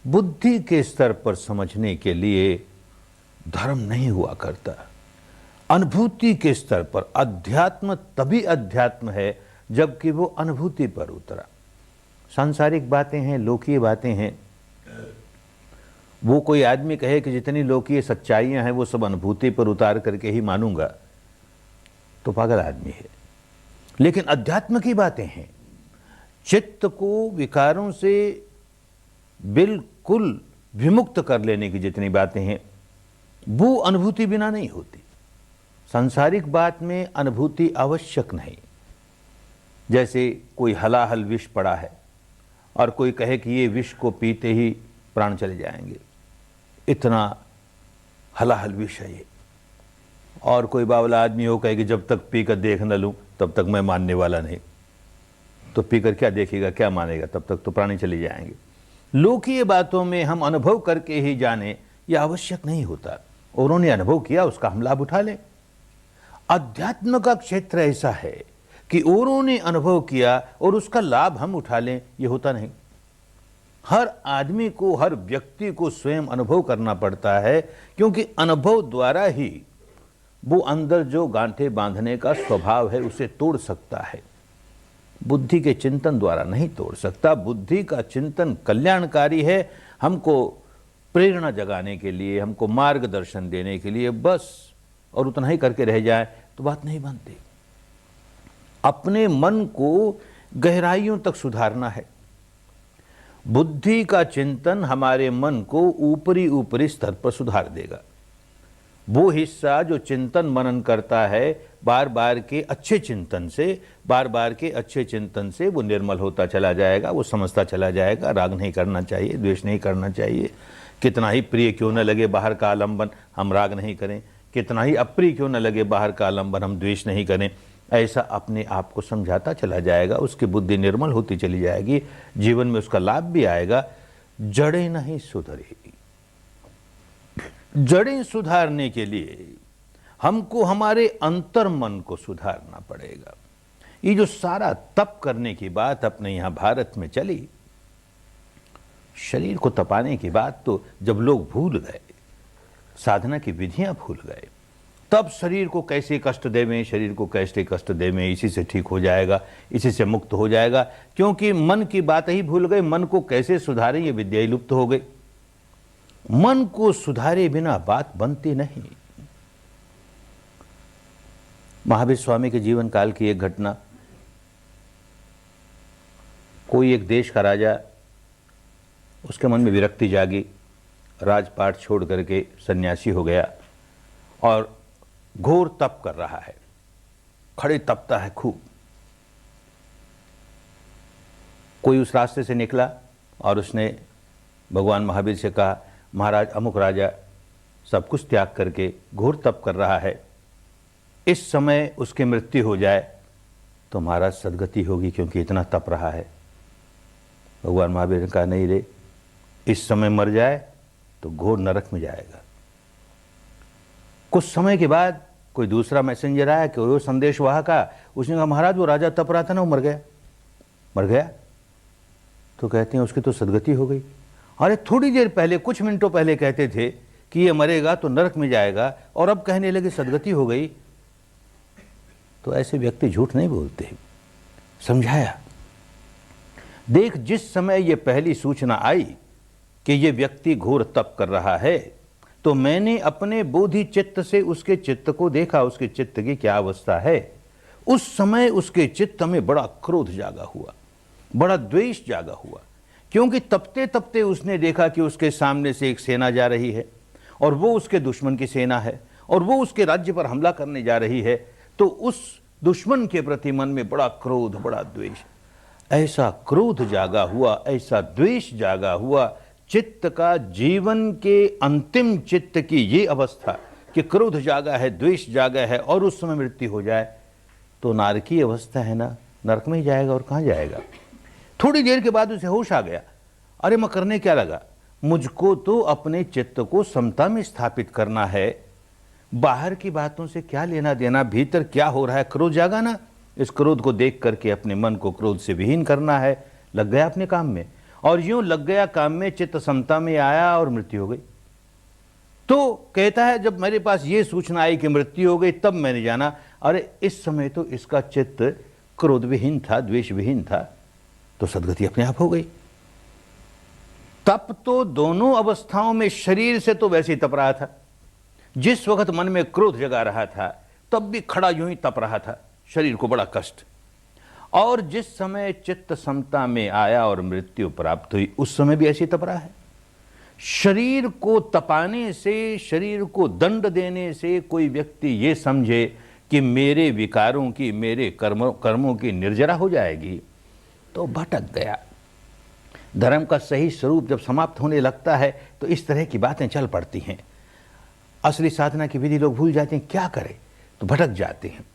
बुद्धि के स्तर पर समझने के लिए धर्म नहीं हुआ करता। अनुभूति के स्तर पर अध्यात्म तभी अध्यात्म है जबकि वो अनुभूति पर उतरा। सांसारिक बातें हैं, लौकिक बातें हैं। वो कोई आदमी कहे कि जितनी लौकिक सच्चाइयां हैं वो सब अनुभूति पर उतार करके ही मानूंगा, तो पागल आदमी है। लेकिन अध्यात्म की बातें हैं, चित्त को विकारों से बिल्कुल विमुक्त कर लेने की जितनी बातें हैं वो अनुभूति बिना नहीं होती। सांसारिक बात में अनुभूति आवश्यक नहीं। जैसे कोई हलाहल विष पड़ा है और कोई कहे कि ये विष को पीते ही प्राण चले जाएंगे, इतना हलाहल विष है ये, और कोई बावला आदमी हो कहे कि जब तक पीकर देख न लूं तब तक मैं मानने वाला नहीं। तो पीकर क्या देखेगा, क्या मानेगा, तब तक तो प्राणी चले जाएंगे। लौकिक बातों में हम अनुभव करके ही जाने यह आवश्यक नहीं होता। उन्होंने अनुभव किया, उसका हम लाभ उठा लें। अध्यात्म का क्षेत्र ऐसा है कि औरों ने अनुभव किया और उसका लाभ हम उठा लें, यह होता नहीं। हर आदमी को, हर व्यक्ति को स्वयं अनुभव करना पड़ता है, क्योंकि अनुभव द्वारा ही वो अंदर जो गांठें बांधने का स्वभाव है उसे तोड़ सकता है। बुद्धि के चिंतन द्वारा नहीं तोड़ सकता। बुद्धि का चिंतन कल्याणकारी है, हमको प्रेरणा जगाने के लिए, हमको मार्गदर्शन देने के लिए बस, और उतना ही करके रह जाए तो बात नहीं बनती। अपने मन को गहराइयों तक सुधारना है। बुद्धि का चिंतन हमारे मन को ऊपरी ऊपरी स्तर पर सुधार देगा। वो हिस्सा जो चिंतन मनन करता है बार बार के अच्छे चिंतन से, बार बार के अच्छे चिंतन से वो निर्मल होता चला जाएगा। वो समझता चला जाएगा राग नहीं करना चाहिए, द्वेष नहीं करना चाहिए। कितना ही प्रिय क्यों न लगे बाहर का आलंबन, हम राग नहीं करें। कितना ही अप्रिय क्यों न लगे बाहर का आलंबन, हम द्वेष नहीं करें। ऐसा अपने आप को समझाता चला जाएगा। उसकी बुद्धि निर्मल होती चली जाएगी, जीवन में उसका लाभ भी आएगा। जड़ें नहीं सुधरेगी। जड़ें सुधारने के लिए हमको हमारे अंतर मन को सुधारना पड़ेगा। ये जो सारा तप करने की बात अपने यहाँ भारत में चली, शरीर को तपाने की बात तो जब लोग भूल गए, साधना की विधियां भूल गए, तब शरीर को कैसे कष्ट देवें, शरीर को कैसे कष्ट देवें, इसी से ठीक हो जाएगा, इसी से मुक्त हो जाएगा। क्योंकि मन की बात ही भूल गए। मन को कैसे सुधारें ये विद्या ही लुप्त हो गई। मन को सुधारे बिना बात बनती नहीं। महावीर स्वामी के जीवन काल की एक घटना, कोई एक देश का राजा, उसके मन में विरक्ति जागी, राजपाट छोड़ करके सन्यासी हो गया और घोर तप कर रहा है। खड़े तपता है खूब। कोई उस रास्ते से निकला और उसने भगवान महावीर से कहा, महाराज अमुक राजा सब कुछ त्याग करके घोर तप कर रहा है, इस समय उसकी मृत्यु हो जाए तो महाराज सदगति होगी, क्योंकि इतना तप रहा है। भगवान महावीर ने कहा, नहीं रे, इस समय मर जाए तो घोर नरक में जाएगा। कुछ समय के बाद कोई दूसरा मैसेंजर आया कि वो संदेशवाहक का, उसने कहा, महाराज वो राजा तप रहा था ना, वो मर गया। तो कहते हैं उसकी तो सदगति हो गई। अरे थोड़ी देर पहले, कुछ मिनटों पहले कहते थे कि ये मरेगा तो नरक में जाएगा, और अब कहने लगे सदगति हो गई। तो ऐसे व्यक्ति झूठ नहीं बोलते। समझाया, देख जिस समय ये पहली सूचना आई कि ये व्यक्ति घोर तप कर रहा है, तो मैंने अपने बोधि चित्त से उसके चित्त को देखा, उसके चित्त की क्या अवस्था है। उस समय उसके चित्त में बड़ा क्रोध जागा हुआ, बड़ा द्वेष जागा हुआ, क्योंकि तपते तपते उसने देखा कि उसके सामने से एक सेना जा रही है और वो उसके दुश्मन की सेना है और वो उसके राज्य पर हमला करने जा रही है। तो उस दुश्मन के प्रति मन में बड़ा क्रोध, बड़ा द्वेष, ऐसा क्रोध जागा हुआ, ऐसा द्वेष जागा हुआ, चित्त का, जीवन के अंतिम चित्त की ये अवस्था कि क्रोध जागा है, द्वेष जागा है, और उस समय मृत्यु हो जाए तो नारकी अवस्था है ना, नरक में ही जाएगा, और कहाँ जाएगा। थोड़ी देर के बाद उसे होश आ गया, अरे मैं करने क्या लगा, मुझको तो अपने चित्त को समता में स्थापित करना है, बाहर की बातों से क्या लेना देना, भीतर क्या हो रहा है। क्रोध जागा ना, इस क्रोध को देख करके अपने मन को क्रोध से विहीन करना है। लग गया अपने काम में, और यूं लग गया काम में, चित्त समता में आया और मृत्यु हो गई। तो कहता है जब मेरे पास ये सूचना आई कि मृत्यु हो गई, तब मैंने जाना अरे इस समय तो इसका चित्त क्रोध विहीन था, द्वेष विहीन था, तो सदगति अपने आप हो गई। तप तो दोनों अवस्थाओं में शरीर से तो वैसे ही तप रहा था, जिस वक्त मन में क्रोध जगा रहा था तब भी खड़ा यूं ही तप रहा था, शरीर को बड़ा कष्ट। और जिस समय चित्त समता में आया और मृत्यु प्राप्त हुई, उस समय भी ऐसे ही तप रहा है। शरीर को तपाने से, शरीर को दंड देने से कोई व्यक्ति ये समझे कि मेरे विकारों की, मेरे कर्मों की निर्जरा हो जाएगी, तो भटक गया। धर्म का सही स्वरूप जब समाप्त होने लगता है तो इस तरह की बातें चल पड़ती हैं। असली साधना की विधि लोग भूल जाते हैं, क्या करें, तो भटक जाते हैं।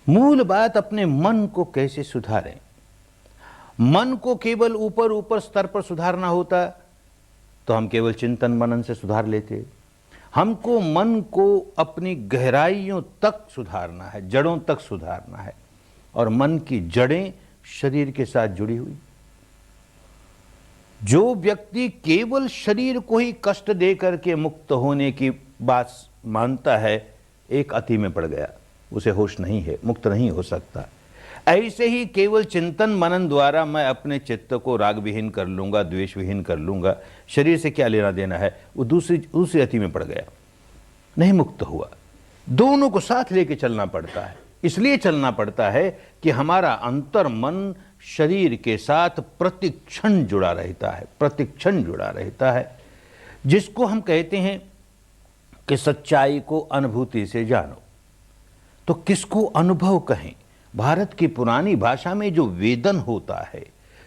मूल बात अपने मन को कैसे सुधारें। मन को केवल ऊपर ऊपर स्तर पर सुधारना होता तो हम केवल चिंतन मनन से सुधार लेते। हमको मन को अपनी गहराइयों तक सुधारना है, जड़ों तक सुधारना है, और मन की जड़ें शरीर के साथ जुड़ी हुई। जो व्यक्ति केवल शरीर को ही कष्ट दे करके मुक्त होने की बात मानता है, एक अति में पड़ गया, उसे होश नहीं है, मुक्त नहीं हो सकता। ऐसे ही केवल चिंतन मनन द्वारा मैं अपने चित्त को राग विहीन कर लूंगा, द्वेष विहीन कर लूंगा, शरीर से क्या लेना देना है, वो दूसरी अति में पड़ गया, नहीं मुक्त हुआ। दोनों को साथ लेके चलना पड़ता है। इसलिए चलना पड़ता है कि हमारा अंतर मन शरीर के साथ प्रतिक्षण जुड़ा रहता है, प्रतिक्षण जुड़ा रहता है, जिसको हम कहते हैं कि सच्चाई को अनुभूति से जानो। तो किसको अनुभव कहें? भारत की पुरानी भाषा में जो वेदन होता है,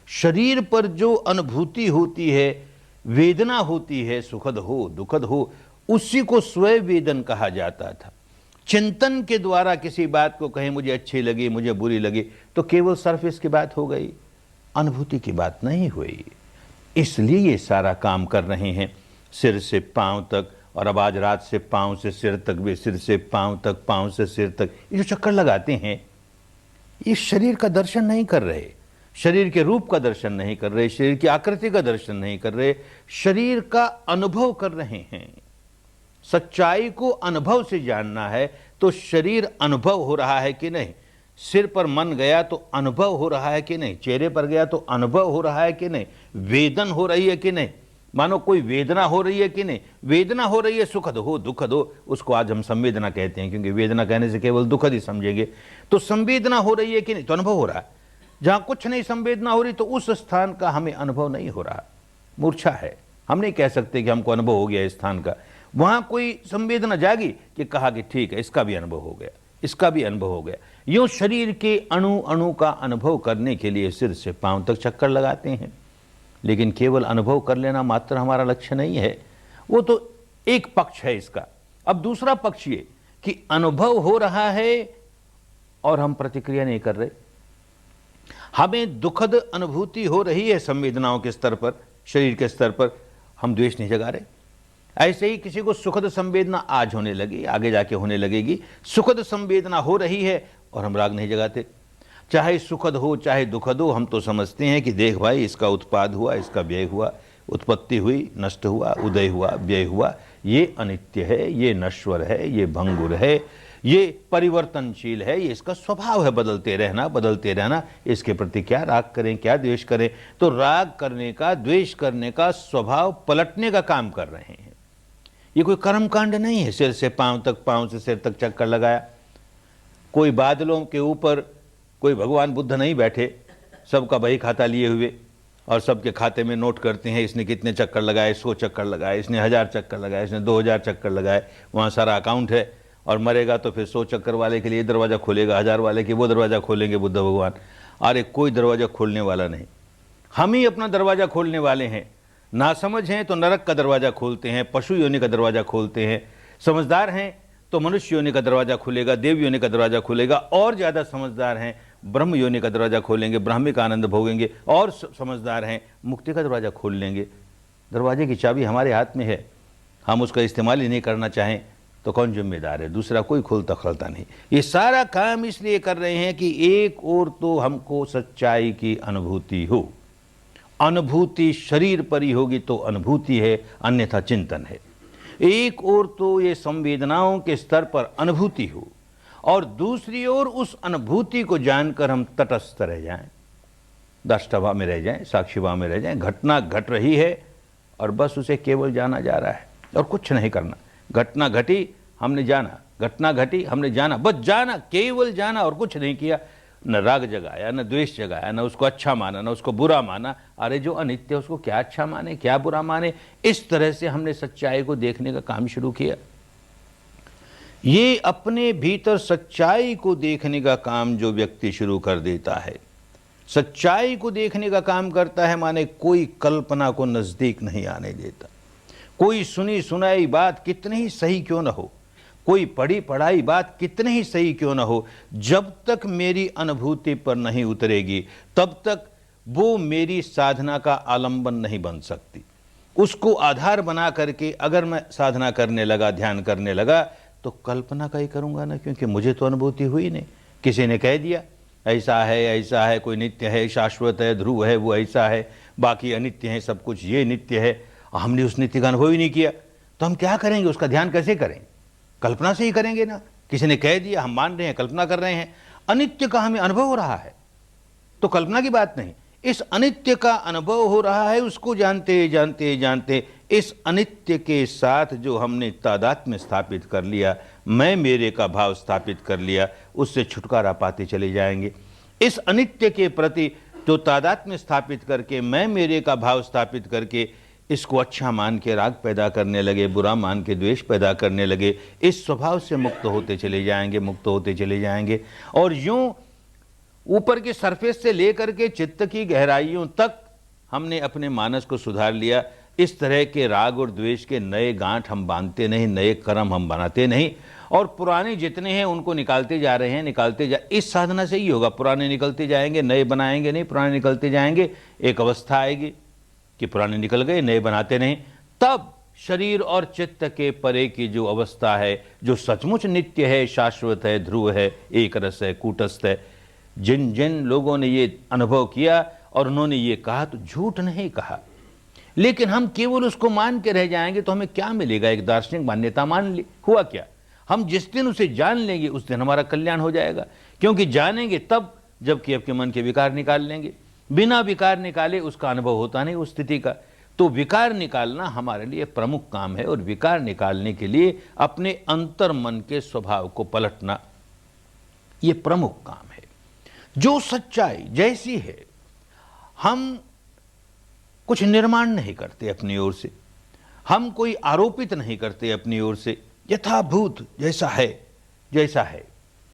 शरीर पर जो अनुभूति होती है, वेदना होती है, सुखद हो दुखद हो, उसी को स्वयं वेदन कहा जाता था। चिंतन के द्वारा किसी बात को कहें मुझे अच्छी लगी, मुझे बुरी लगी, तो केवल सरफेस की बात हो गई, अनुभूति की बात नहीं हुई। इसलिए ये सारा काम कर रहे हैं सिर से पांव तक, और अब आज रात से पांव से सिर तक भी, सिर से पांव तक, पांव से सिर तक, ये जो चक्कर लगाते हैं, ये शरीर का दर्शन नहीं कर रहे, शरीर के रूप का दर्शन नहीं कर रहे, शरीर की आकृति का दर्शन नहीं कर रहे, शरीर का अनुभव कर रहे हैं। सच्चाई को अनुभव से जानना है तो शरीर अनुभव हो रहा है कि नहीं, सिर पर मन गया तो अनुभव हो रहा है कि नहीं, चेहरे पर गया तो अनुभव हो रहा है कि नहीं, वेदन हो रही है कि नहीं, मानो कोई वेदना हो रही है कि नहीं। वेदना हो रही है, सुखद हो दुखद हो, उसको आज हम संवेदना कहते हैं, क्योंकि वेदना कहने से केवल दुखद ही समझेंगे। तो संवेदना हो रही है कि नहीं, तो अनुभव हो रहा है। जहां कुछ नहीं संवेदना हो रही तो उस स्थान का हमें अनुभव नहीं हो रहा, मूर्छा है। हम नहीं कह सकते कि हमको अनुभव हो गया इस स्थान का। वहां कोई संवेदना जागी कि कहा कि ठीक है, इसका भी अनुभव हो गया, इसका भी अनुभव हो गया। यूं शरीर के अणु अणु का अनुभव करने के लिए सिर से पांव तक चक्कर लगाते हैं, लेकिन केवल अनुभव कर लेना मात्र हमारा लक्ष्य नहीं है। वो तो एक पक्ष है इसका। अब दूसरा पक्ष ये कि अनुभव हो रहा है और हम प्रतिक्रिया नहीं कर रहे। हमें दुखद अनुभूति हो रही है संवेदनाओं के स्तर पर, शरीर के स्तर पर, हम द्वेष नहीं जगा रहे। ऐसे ही किसी को सुखद संवेदना आज होने लगी, आगे जाके होने लगेगी, सुखद संवेदना हो रही है और हम राग नहीं जगाते। चाहे सुखद हो चाहे दुखद हो, हम तो समझते हैं कि देख भाई, इसका उत्पाद हुआ, इसका व्यय हुआ, उत्पत्ति हुई, नष्ट हुआ, उदय हुआ, व्यय हुआ, ये अनित्य है, ये नश्वर है, ये भंगुर है, ये परिवर्तनशील है, ये इसका स्वभाव है, बदलते रहना बदलते रहना। इसके प्रति क्या राग करें, क्या द्वेष करें? तो राग करने का, द्वेष करने का, स्वभाव पलटने का काम कर रहे हैं। ये कोई कर्मकांड नहीं है। सिर से पांव तक, पांव से सिर तक चक्कर लगाया। कोई बादलों के ऊपर कोई भगवान बुद्ध नहीं बैठे, सबका बही खाता लिए हुए और सबके खाते में नोट करते हैं, इसने कितने चक्कर लगाए, 100 चक्कर लगाए, इसने 1000 चक्कर लगाए, इसने 2000 चक्कर लगाए। वहाँ सारा अकाउंट है, और मरेगा तो फिर 100 चक्कर वाले के लिए दरवाज़ा खोलेगा, 1000 वाले के वो दरवाज़ा खोलेंगे बुद्ध भगवान। अरे कोई दरवाज़ा खोलने वाला नहीं, हम ही अपना दरवाज़ा खोलने वाले हैं। नासमझ हैं तो नरक का दरवाज़ा खोलते हैं, पशु योनि का दरवाज़ा खोलते हैं। समझदार हैं तो मनुष्य योनि का दरवाज़ा खुलेगा, देव योनि का दरवाज़ा खुलेगा, और ज़्यादा समझदार हैं ब्रह्म योनि का दरवाज़ा खोलेंगे, ब्राह्मिक आनंद भोगेंगे, और समझदार हैं मुक्ति का दरवाज़ा खोल लेंगे। दरवाजे की चाबी हमारे हाथ में है, हम उसका इस्तेमाल ही नहीं करना चाहें तो कौन जिम्मेदार है? दूसरा कोई खोलता खलता नहीं। ये सारा काम इसलिए कर रहे हैं कि एक और तो हमको सच्चाई की अनुभूति हो, अनुभूति शरीर पर ही होगी तो अनुभूति है, अन्यथा चिंतन है। एक ओर तो ये संवेदनाओं के स्तर पर अनुभूति हो और दूसरी ओर उस अनुभूति को जानकर हम तटस्थ रह जाएं, दृष्टभाव में रह जाएं, साक्षीभाव में रह जाएं। घटना घट रही है और बस उसे केवल जाना जा रहा है और कुछ नहीं करना। घटना घटी, हमने जाना, घटना घटी, हमने जाना, बस जाना, केवल जाना और कुछ नहीं किया। न राग जगाया, न द्वेष जगाया, न उसको अच्छा माना, न उसको बुरा माना। अरे जो अनित्य उसको क्या अच्छा माने, क्या बुरा माने। इस तरह से हमने सच्चाई को देखने का काम शुरू किया। ये अपने भीतर सच्चाई को देखने का काम जो व्यक्ति शुरू कर देता है, सच्चाई को देखने का काम करता है, माने कोई कल्पना को नजदीक नहीं आने देता। कोई सुनी सुनाई बात कितनी ही सही क्यों न हो, कोई पढ़ी पढ़ाई बात कितनी ही सही क्यों न हो, जब तक मेरी अनुभूति पर नहीं उतरेगी तब तक वो मेरी साधना का आलंबन नहीं बन सकती। उसको आधार बना करके अगर मैं साधना करने लगा, ध्यान करने लगा, तो कल्पना का ही करूंगा ना, क्योंकि मुझे तो अनुभूति हुई नहीं। किसी ने कह दिया ऐसा है, कोई नित्य है, शाश्वत है, ध्रुव है, वो ऐसा है, बाकी अनित्य है, सब कुछ ये नित्य है। हमने उस नित्य का अनुभव ही नहीं किया, तो हम क्या करेंगे, उसका ध्यान कैसे करेंगे? कल्पना से ही करेंगे ना। किसी ने कह दिया, हम मान रहे हैं, कल्पना कर रहे हैं। अनित्य का हमें अनुभव हो रहा है तो कल्पना की बात नहीं। इस अनित्य का अनुभव हो रहा है, उसको जानते जानते जानते इस अनित्य के साथ जो हमने तादात्म्य स्थापित कर लिया, मैं मेरे का भाव स्थापित कर लिया, उससे छुटकारा पाते चले जाएंगे। इस अनित्य के प्रति जो तादात्म्य स्थापित करके, मैं मेरे का भाव स्थापित करके इसको अच्छा मान के राग पैदा करने लगे, बुरा मान के द्वेष पैदा करने लगे, इस स्वभाव से मुक्त होते चले जाएंगे, मुक्त होते चले जाएंगे। और यूं ऊपर के सरफेस से लेकर के चित्त की गहराइयों तक हमने अपने मानस को सुधार लिया। इस तरह के राग और द्वेष के नए गांठ हम बांधते नहीं, नए कर्म हम बनाते नहीं, और पुराने जितने हैं उनको निकालते जा रहे हैं, निकालते जा। इस साधना से ही होगा, पुराने निकलते जाएंगे, नए बनाएंगे नहीं, पुराने निकलते जाएंगे। एक अवस्था आएगी कि पुराने निकल गए, नए बनाते नहीं, तब शरीर और चित्त के परे की जो अवस्था है, जो सचमुच नित्य है, शाश्वत है, ध्रुव है, एक रस है, कूटस्थ है, जिन जिन लोगों ने ये अनुभव किया और उन्होंने ये कहा तो झूठ नहीं कहा, लेकिन हम केवल उसको मान के रह जाएंगे तो हमें क्या मिलेगा? एक दार्शनिक मान्यता मान ली, हुआ क्या? हम जिस दिन उसे जान लेंगे उस दिन हमारा कल्याण हो जाएगा, क्योंकि जानेंगे तब जबकि आपके मन के विकार निकाल लेंगे। बिना विकार निकाले उसका अनुभव होता नहीं उस स्थिति का। तो विकार निकालना हमारे लिए प्रमुख काम है, और विकार निकालने के लिए अपने अंतर मन के स्वभाव को पलटना ये प्रमुख काम है। जो सच्चाई जैसी है, हम कुछ निर्माण नहीं करते अपनी ओर से, हम कोई आरोपित नहीं करते अपनी ओर से। यथाभूत जैसा है